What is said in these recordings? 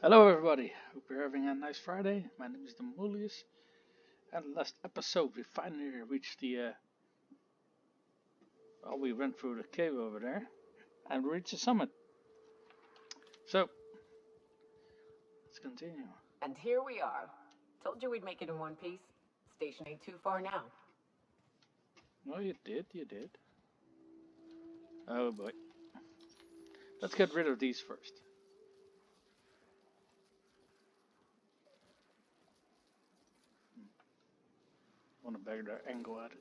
Hello, everybody. Hope you're having a nice Friday. My name is Demulius, and last episode we finally reached we went through the cave over there, and we reached the summit. So, let's continue. And here we are. Told you we'd make it in one piece. Station ain't too far now. No, you did. Oh boy. Let's get rid of these first. Want a better angle at it.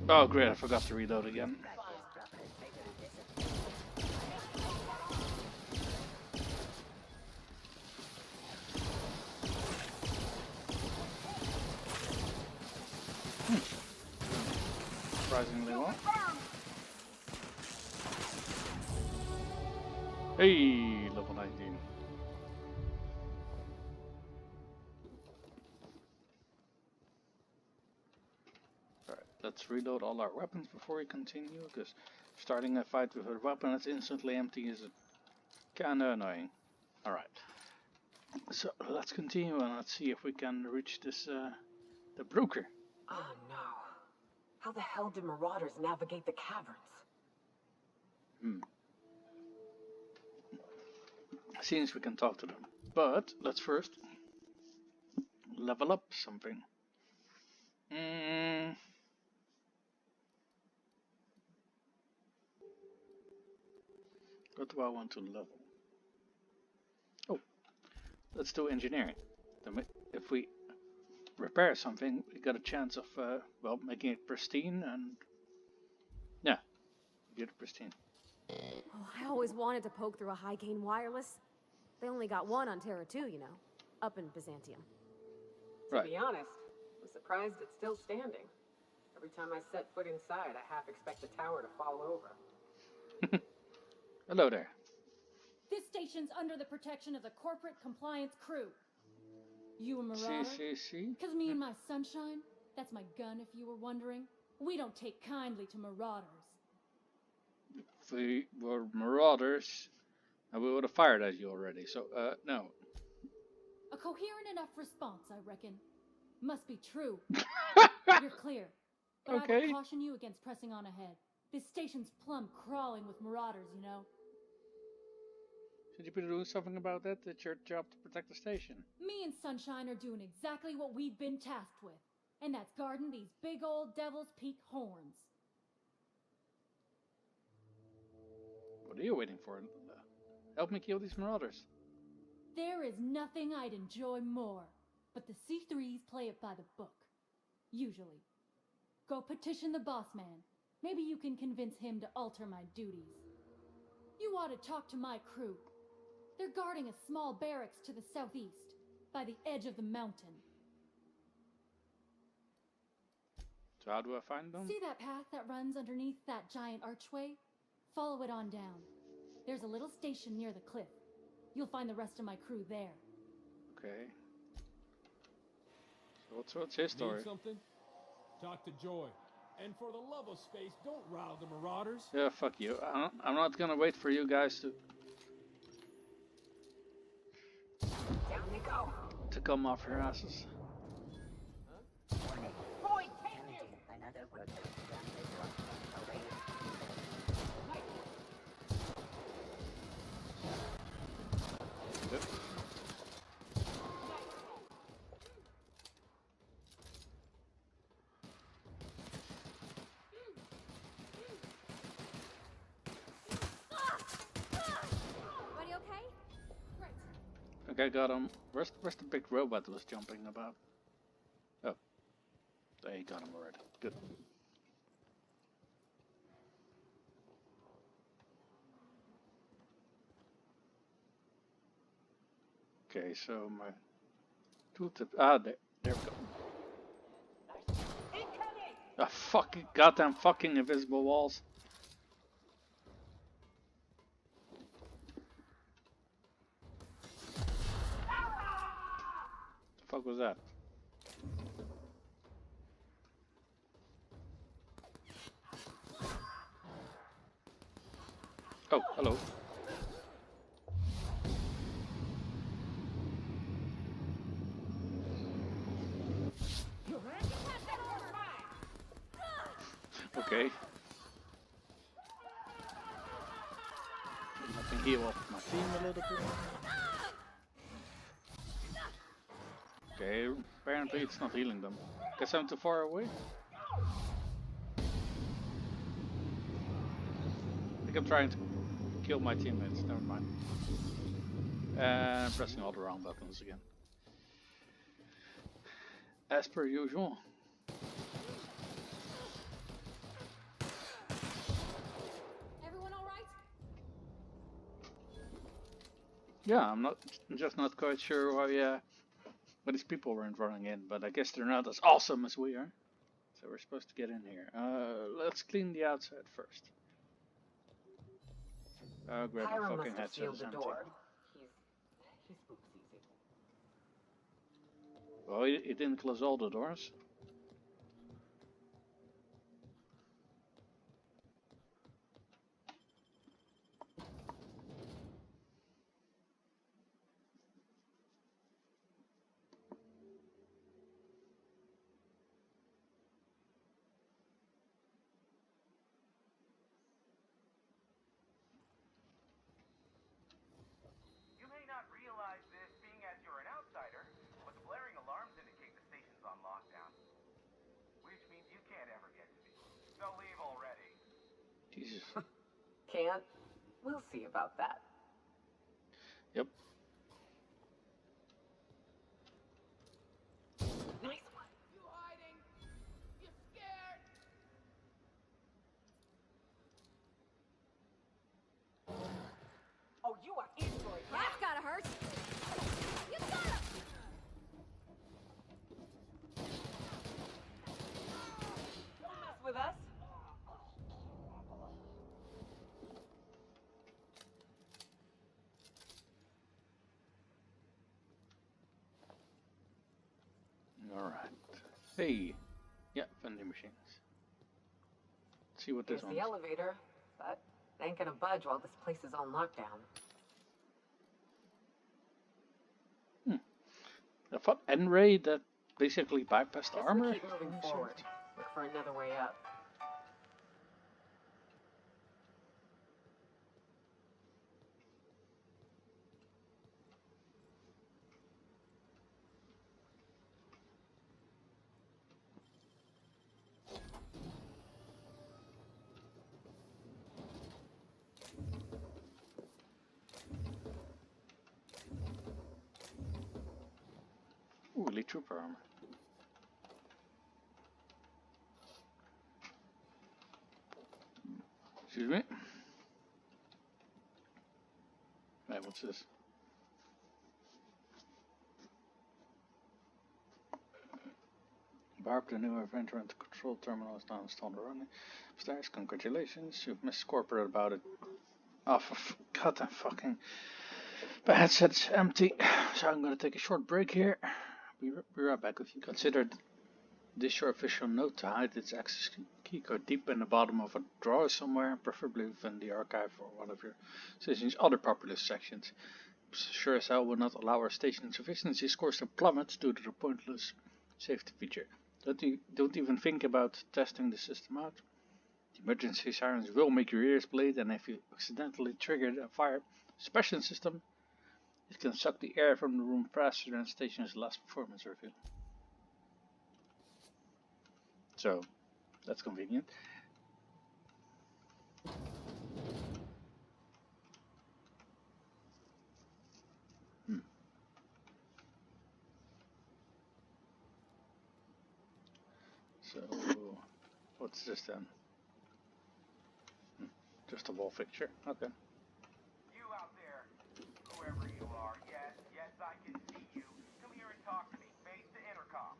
Oh great, I forgot to reload again. Surprisingly well. Hey, level 19. Alright, let's reload all our weapons before we continue, because starting a fight with a weapon that's instantly empty is kinda annoying. Alright. So let's continue and let's see if we can reach this the broker. Oh no. How the hell did marauders navigate the caverns? Seems we can talk to them. But let's first level up something. What do I want to level? Oh, let's do engineering. Then if we repair something, we got a chance of making it pristine and get it pristine. Oh, I always wanted to poke through a high-gain wireless. They only got one on Terra 2, you know, up in Byzantium. To be honest, I'm surprised it's still standing. Every time I set foot inside, I half expect the tower to fall over. Hello there. This station's under the protection of the corporate compliance crew. You a marauder? See. Cause me and my sunshine, that's my gun if you were wondering, we don't take kindly to marauders. If we were marauders, we would have fired at you already, so no. A coherent enough response, I reckon. Must be true. You're clear. But I would caution you against pressing on ahead. This station's plumb crawling with marauders, you know. Should you be doing something about that? It's your job to protect the station. Me and Sunshine are doing exactly what we've been tasked with. And that's guarding these big old Devil's Peak horns. What are you waiting for? Help me kill these marauders. There is nothing I'd enjoy more, but the C3s play it by the book. Usually. Go petition the boss man. Maybe you can convince him to alter my duties. You ought to talk to my crew. They're guarding a small barracks to the southeast, by the edge of the mountain. So how do I find them? See that path that runs underneath that giant archway? Follow it on down. There's a little station near the cliff. You'll find the rest of my crew there. Okay. So what's his story? Need something? Talk to Joy. And for the love of space, don't rile the marauders. Yeah, fuck you. I'm not gonna wait for you guys Down they go. to come off your asses. Boy, take you! Yep. Everybody okay? Great. Okay, got him. Where's the big robot that was jumping about? Oh. There, you got him already. Good. Okay, so my tooltip. There we go. Ah, fucking goddamn fucking invisible walls. The fuck was that? Oh, hello. Okay. I can heal up my team a little bit. Okay, apparently it's not healing them. Guess I'm too far away. I think I'm trying to kill my teammates. Never mind. And pressing all the wrong buttons again. As per usual. Everyone all right? Yeah, I'm just not quite sure why these people weren't running in, but I guess they're not as awesome as we are. So we're supposed to get in here. Let's clean the outside first. Grab my Hiram fucking must have headset. sealed It's the empty. door. He spooks easy. Well, he didn't close all the doors. You may not realize this being as you're an outsider, but the blaring alarms indicate the station's on lockdown. Which means you can't ever get to me. So leave already. Jesus. Can't? We'll see about that. Yep. Nice one. You hiding? You scared? Oh, you are in for it. That's gotta hurt. You got him! Don't mess with us. Alright. Hey. Yeah, vending machines. Let's see what this Here's one's. the elevator, but it ain't gonna budge while this place is on lockdown. I thought N-Ray that basically bypassed Guess armor. we keep moving forward. Look for another way up. Ooh, elite trooper armor. Excuse me. Hey, what's this? Barb, the new adventure into control terminal is now installed and running. Upstairs, congratulations. You've missed corporate about it. Oh, for goddamn fucking. The headset's empty, so I'm gonna take a short break here. Be right back with you. Consider this your official note to hide its access key code deep in the bottom of a drawer somewhere, preferably within the archive or one of your station's other popular sections. Sure as hell will not allow our station's efficiency scores to plummet due to the pointless safety feature. Don't even think about testing the system out. The emergency sirens will make your ears bleed, and if you accidentally trigger a fire suppression system, it can suck the air from the room faster than the station's last performance review. So, that's convenient. So, what's this then? Just a wall fixture. Okay. You out there, whoever you are, yes, I can see you. Come here and talk to me, face the intercom.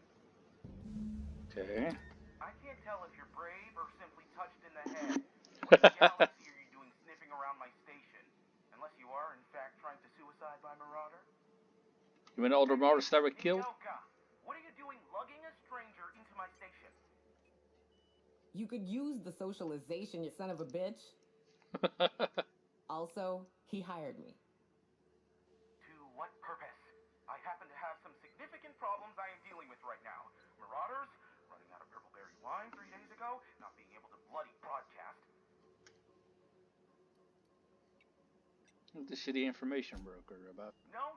Okay. I can't tell if you're brave or simply touched in the head. What galaxy are you doing sniffing around my station? Unless you are, in fact, trying to suicide by Marauder? You mean all the Marauders that were killed? Mikoka, what are you doing lugging a stranger into my station? You could use the socialization, you son of a bitch. Also, he hired me. To what purpose? I happen to have some significant problems I am dealing with right now. Marauders, running out of purple-berry wine 3 days ago, not being able to bloody broadcast. The city information broker about. No.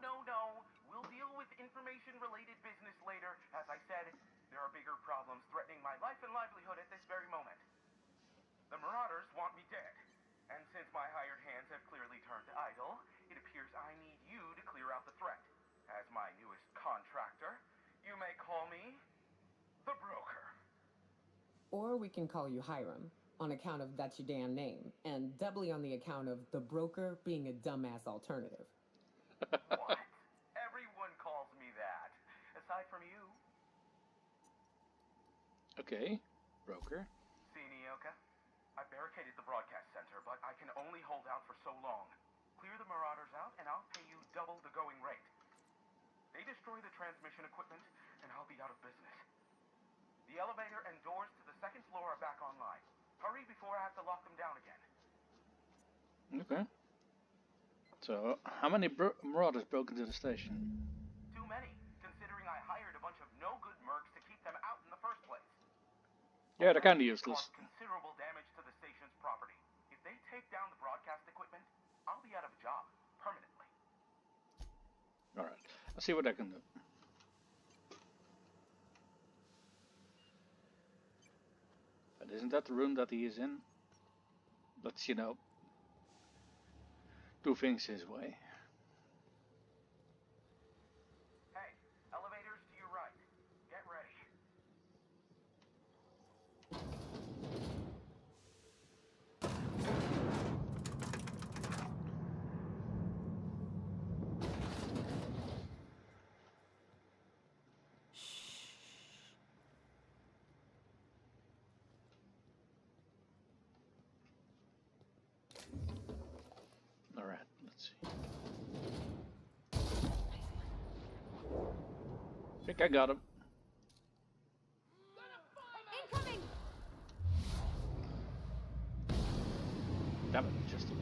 We'll deal with information-related business later. As I said, there are bigger problems threatening my life and livelihood at this very moment. The Marauders want me dead. And since my hired hands have clearly turned idle, it appears I need you to clear out the threat. As my newest contractor, you may call me the Broker. Or we can call you Hiram, on account of that's your damn name, and doubly on the account of the Broker being a dumbass alternative. What? Everyone calls me that. Aside from you. Okay, broker. See, Nyoka? I barricaded the broadcast center, but I can only hold out for so long. Clear the Marauders out, and I'll pay you double the going rate. They destroy the transmission equipment, and I'll be out of business. The elevator and doors to the second floor are back online. Hurry before I have to lock them down again. Okay. So, how many marauders broke into the station? Too many, considering I hired a bunch of no-good mercs to keep them out in the first place. Yeah, they're kind of It useless. caused considerable damage to the station's property. If they take down the broadcast equipment, I'll be out of a job permanently. Alright, I'll see what I can do. But isn't that the room that he is in? Let's, do things his way. Hey, elevators to your right. Get ready. Alright, let's see. I think I got him. Incoming! Damn it, just a bit.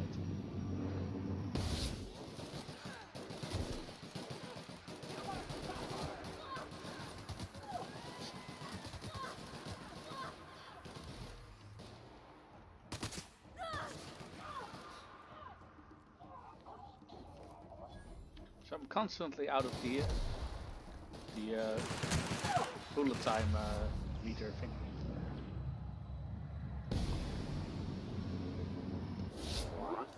So I'm constantly out of the bullet time meter thing.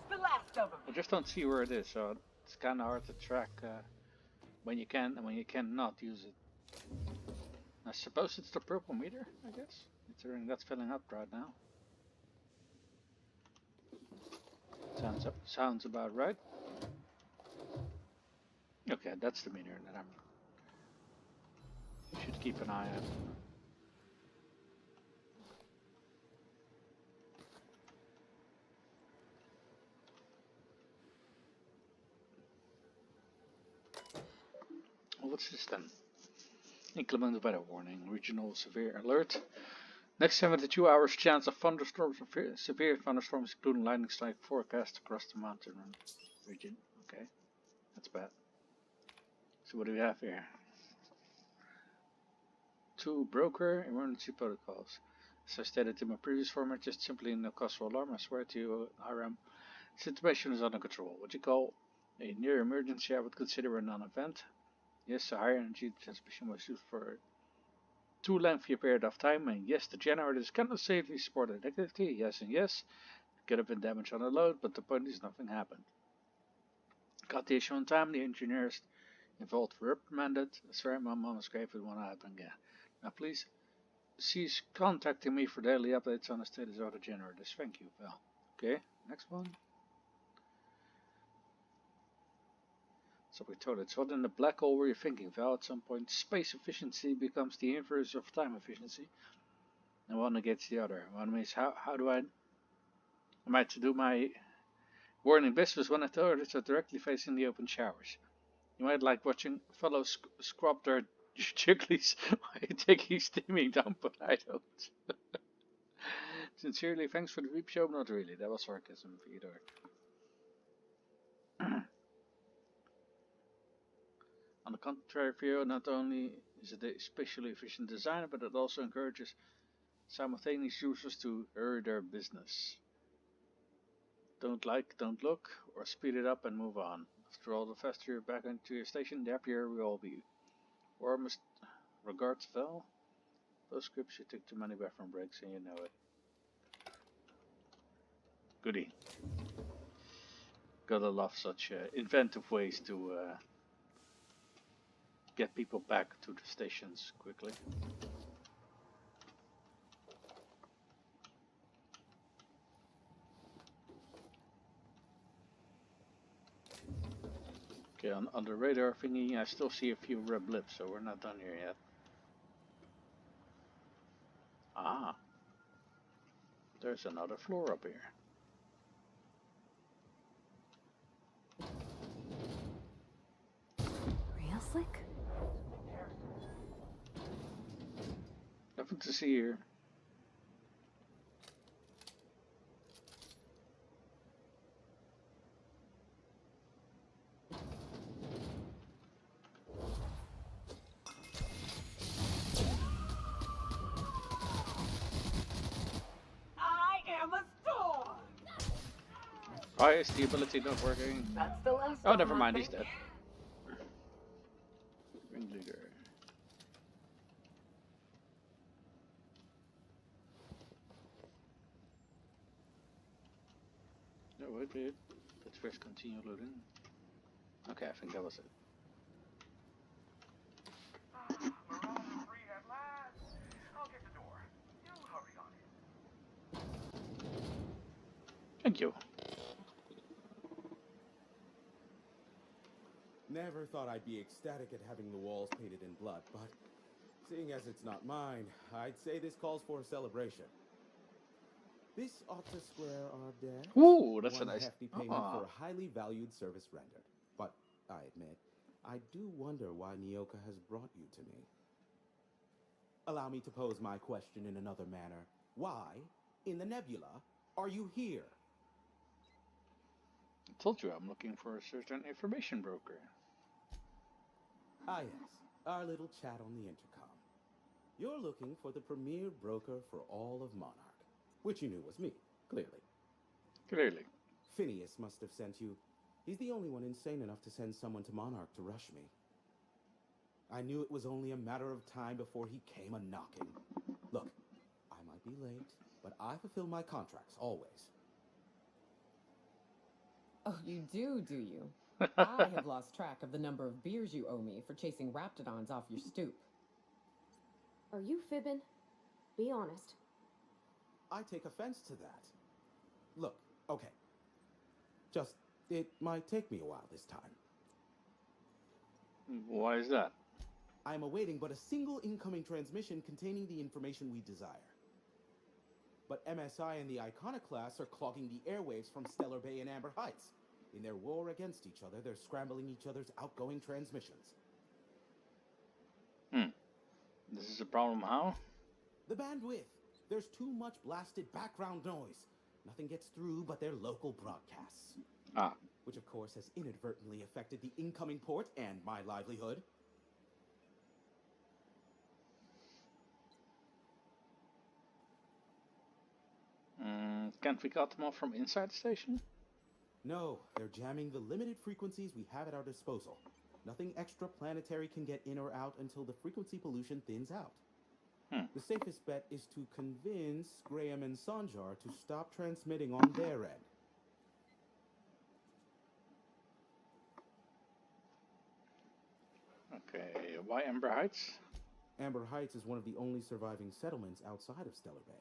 The last of them! I just don't see where it is, so it's kind of hard to track when you can and when you cannot use it. I suppose it's the purple meter, I guess, considering that's filling up right now. Sounds about right. Okay, that's the meter that I should keep an eye on. Well, what's this then? Inclement weather warning, regional severe alert. Next 72 hours chance of thunderstorms, severe thunderstorms including lightning strike forecast across the mountain region. Okay, that's bad. So what do we have here? 2 broker emergency protocols. As I stated in my previous format, just simply no cause for alarm. I swear to you, Hiram, situation is under control. What you call a near emergency I would consider a non-event. Yes, the higher energy transmission was used for too lengthy a period of time, and yes, the generators cannot safely support electricity. Yes and yes. Could have been damage on the load, but the point is nothing happened. Got the issue on time, the engineers involved were reprimanded. Sorry, my mom is grave, it won't happen again. Now please cease contacting me for daily updates on the status of the generators. Thank you, pal. Okay, next one. Subway toilets. What in the black hole were you thinking, Val? At some point, space efficiency becomes the inverse of time efficiency. And one against the other. One means how do I... Am I to do my warning business when the toilets are directly facing the open showers? You might like watching fellows scrub their jigglies while taking steaming down, but I don't. Sincerely, thanks for the weep show. Not really. That was sarcasm, Theodore. On the contrary view, not only is it a spatially efficient design, but it also encourages simultaneous users to hurry their business. Don't like, don't look, or speed it up and move on. After all, the faster you're back into your station, the happier we'll all be. Warmest regards, Val. Those scripts you took too many bathroom breaks and you know it. Goody. Gotta love such inventive ways to get people back to the stations quickly. Okay, on the radar thingy, I still see a few red blips, so we're not done here yet. Ah, there's another floor up here. Real slick? Nothing to see here. Why is the ability not working? That's the last Oh, one, never I mind, he's think. dead. Ringleader. No, wait, wait. Let's first continue loading. Okay, I think that was it. Marauder free at last. I'll get the door. You hurry on in. Thank you. Never thought I'd be ecstatic at having the walls painted in blood, but seeing as it's not mine, I'd say this calls for a celebration. This ought to square our debt. Ooh, that's a One nice. hefty payment for a highly valued service rendered. But I admit, I do wonder why Nyoka has brought you to me. Allow me to pose my question in another manner. Why, in the nebula, are you here? I told you I'm looking for a certain information broker. Ah yes, our little chat on the intercom. You're looking for the premier broker for all of Monarch, which you knew was me, clearly. Clearly. Phineas must have sent you. He's the only one insane enough to send someone to Monarch to rush me. I knew it was only a matter of time before he came a-knocking. Look, I might be late, but I fulfill my contracts, always. Oh, you do you? I have lost track of the number of beers you owe me for chasing raptidons off your stoop. Are you fibbing? Be honest. I take offense to that. Look, okay. Just, it might take me a while this time. Why is that? I'm awaiting but a single incoming transmission containing the information we desire. But MSI and the Iconoclasts are clogging the airwaves from Stellar Bay and Amber Heights. In their war against each other, they're scrambling each other's outgoing transmissions. This is a problem how? The bandwidth. There's too much blasted background noise. Nothing gets through but their local broadcasts. Ah. Which of course has inadvertently affected the incoming port and my livelihood. Can't we cut them off from inside the station? No, they're jamming the limited frequencies we have at our disposal. Nothing extraplanetary can get in or out until the frequency pollution thins out. The safest bet is to convince Graham and Sanjar to stop transmitting on their end. Okay, why Amber Heights? Amber Heights is one of the only surviving settlements outside of Stellar Bay.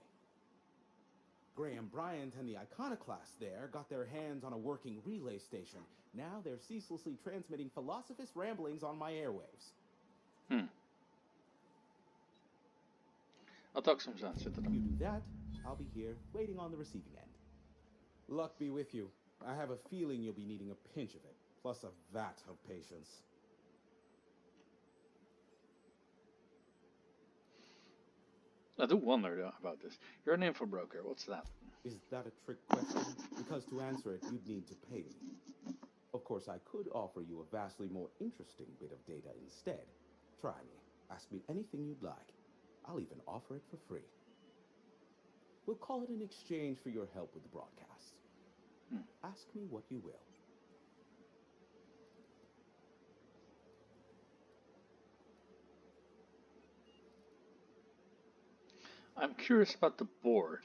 Graham Bryant and the Iconoclasts there got their hands on a working relay station. Now they're ceaselessly transmitting Philosophus ramblings on my airwaves. I'll talk some sense into You them. do that, I'll be here, waiting on the receiving end. Luck be with you. I have a feeling you'll be needing a pinch of it, plus a vat of patience. I do wonder though about this. You're an info broker. What's that? Is that a trick question? Because to answer it, you'd need to pay me. Of of course, I could offer you a vastly more interesting bit of data instead. Try me. Ask me anything you'd like. I'll even offer it for free. We'll call it an exchange for your help with the broadcasts. Ask me what you will. I'm curious about the board.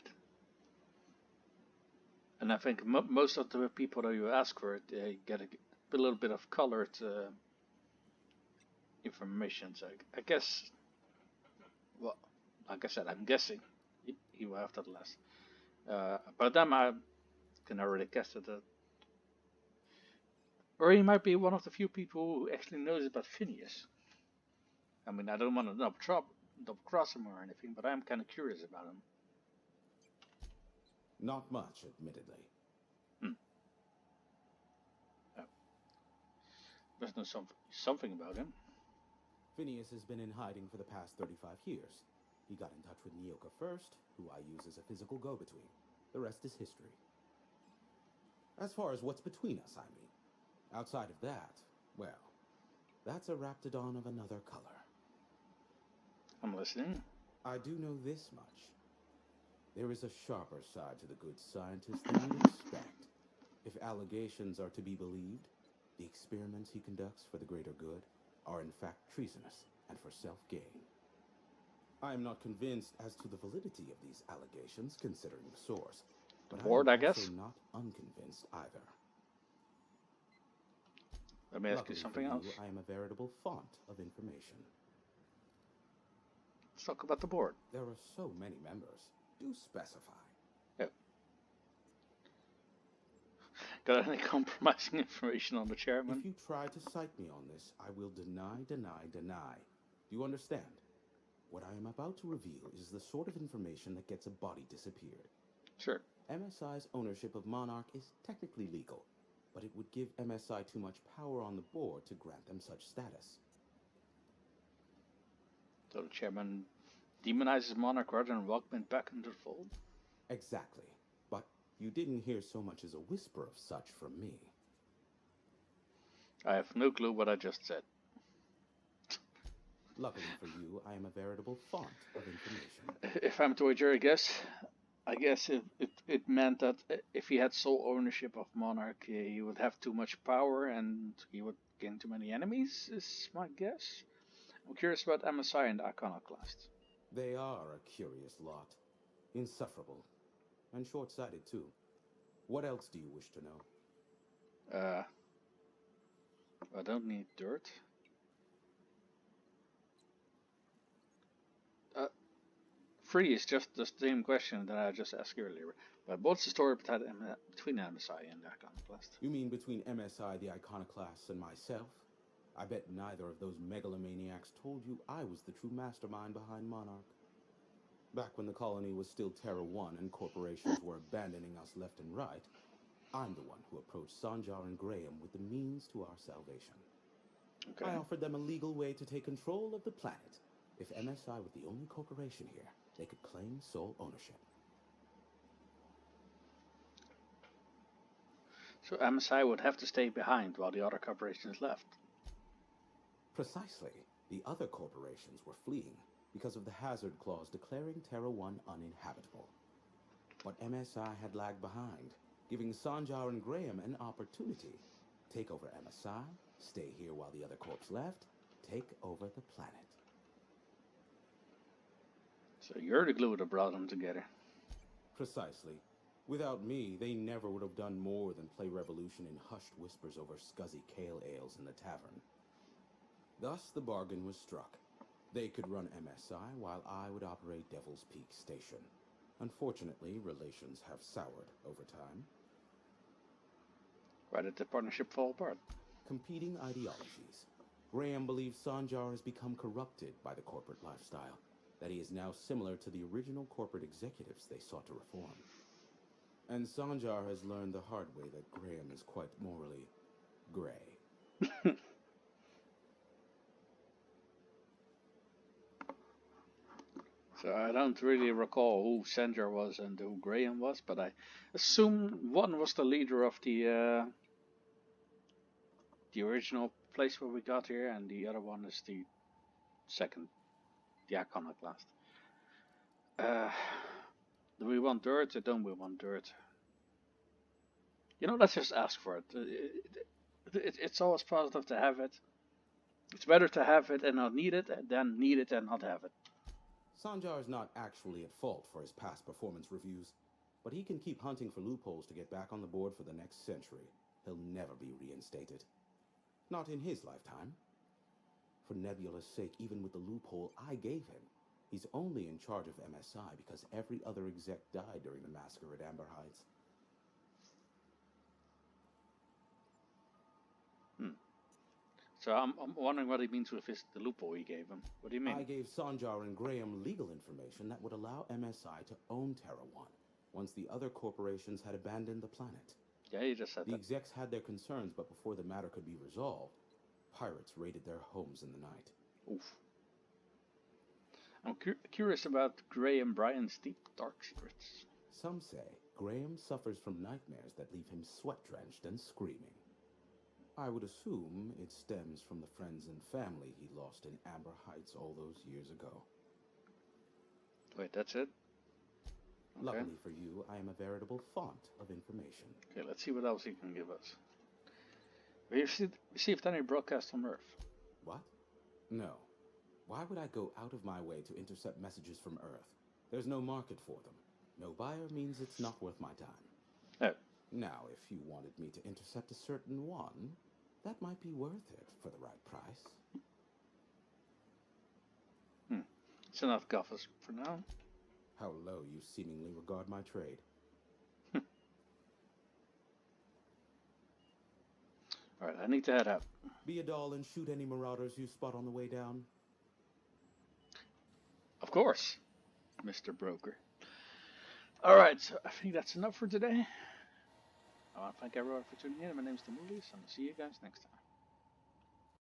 And I think most of the people that you ask for it, they get a little bit of colored information. So I guess, well, like I said, I'm guessing he will have that less. But then I can already guess that. Or he might be one of the few people who actually knows about Phineas. I mean, I don't want to double cross him or anything, but I'm kind of curious about him. Not much, admittedly. There's no something about him. Phineas has been in hiding for the past 35 years. He got in touch with Nyoka first, who I use as a physical go-between. The rest is history. As far as what's between us, I mean. Outside of that, well, that's a Raptidon of another color. I'm listening. I do know this much. There is a sharper side to the good scientist than you'd expect. If allegations are to be believed, the experiments he conducts for the greater good are in fact treasonous and for self-gain. I am not convinced as to the validity of these allegations, considering the source. But Board, I I am guess. also not unconvinced either. Let me ask Luckily you something for else. you, I am a veritable font of information. Let's talk about the board. There are so many members. Do specify. Yep. Got any compromising information on the chairman? If you try to cite me on this, I will deny. Do you understand? What I am about to reveal is the sort of information that gets a body disappeared. Sure. MSI's ownership of Monarch is technically legal, but it would give MSI too much power on the board to grant them such status. So the chairman demonizes Monarch rather than welcome it back into the fold? Exactly. But you didn't hear so much as a whisper of such from me. I have no clue what I just said. Luckily for you, I am a veritable font of information. If I'm to wager, I guess it meant that if he had sole ownership of Monarch, he would have too much power and he would gain too many enemies, is my guess. I'm curious about MSI and Iconoclast. They are a curious lot. Insufferable. And short-sighted, too. What else do you wish to know? I don't need dirt. Free is just the same question that I just asked earlier. But what's the story between MSI and Iconoclast? You mean between MSI, the Iconoclasts, and myself? I bet neither of those megalomaniacs told you I was the true mastermind behind Monarch. Back when the colony was still Terra 1 and corporations were abandoning us left and right, I'm the one who approached Sanjar and Graham with the means to our salvation. Okay. I offered them a legal way to take control of the planet. If MSI were the only corporation here, they could claim sole ownership. So MSI would have to stay behind while the other corporations left. Precisely. The other corporations were fleeing because of the hazard clause declaring Terra 1 uninhabitable. But MSI had lagged behind, giving Sanjar and Graham an opportunity. Take over MSI, stay here while the other corps left, take over the planet. So you're the glue that brought them together. Precisely. Without me, they never would have done more than play Revolution in hushed whispers over scuzzy kale ales in the tavern. Thus, the bargain was struck. They could run MSI while I would operate Devil's Peak Station. Unfortunately, relations have soured over time. Why did the partnership fall apart? Competing ideologies. Graham believes Sanjar has become corrupted by the corporate lifestyle, that he is now similar to the original corporate executives they sought to reform. And Sanjar has learned the hard way that Graham is quite morally gray. So I don't really recall who Sanjar was and who Graham was, but I assume one was the leader of the the original place where we got here, and the other one is the second, the Iconoclast. Do we want dirt or don't we want dirt? You know, let's just ask for it. It's always positive to have it. It's better to have it and not need it than need it and not have it. Sanjar is not actually at fault for his past performance reviews, but he can keep hunting for loopholes to get back on the board for the next century. He'll never be reinstated. Not in his lifetime. For Nebula's sake, even with the loophole I gave him, he's only in charge of MSI because every other exec died during the massacre at Amber Heights. So I'm wondering what he means with the loophole he gave him. What do you mean? I gave Sanjar and Graham legal information that would allow MSI to own Terra 1, once the other corporations had abandoned the planet. Yeah, you just said The that. execs had their concerns, but before the matter could be resolved, pirates raided their homes in the night. Oof. I'm curious about Graham Bryan's deep, dark secrets. Some say Graham suffers from nightmares that leave him sweat-drenched and screaming. I would assume it stems from the friends and family he lost in Amber Heights all those years ago. Wait, that's it? Okay. Luckily for you, I am a veritable font of information. Okay, let's see what else he can give us. Have you received any broadcast from Earth? What? No. Why would I go out of my way to intercept messages from Earth? There's no market for them. No buyer means it's not worth my time. Oh. Now, if you wanted me to intercept a certain one, that might be worth it for the right price. It's enough guffers for now. How low you seemingly regard my trade. Alright, I need to head out. Be a doll and shoot any marauders you spot on the way down. Of course, Mr. Broker. Alright, so I think that's enough for today. I want to thank everyone for tuning in. My name's The Movies, and I'll see you guys next time.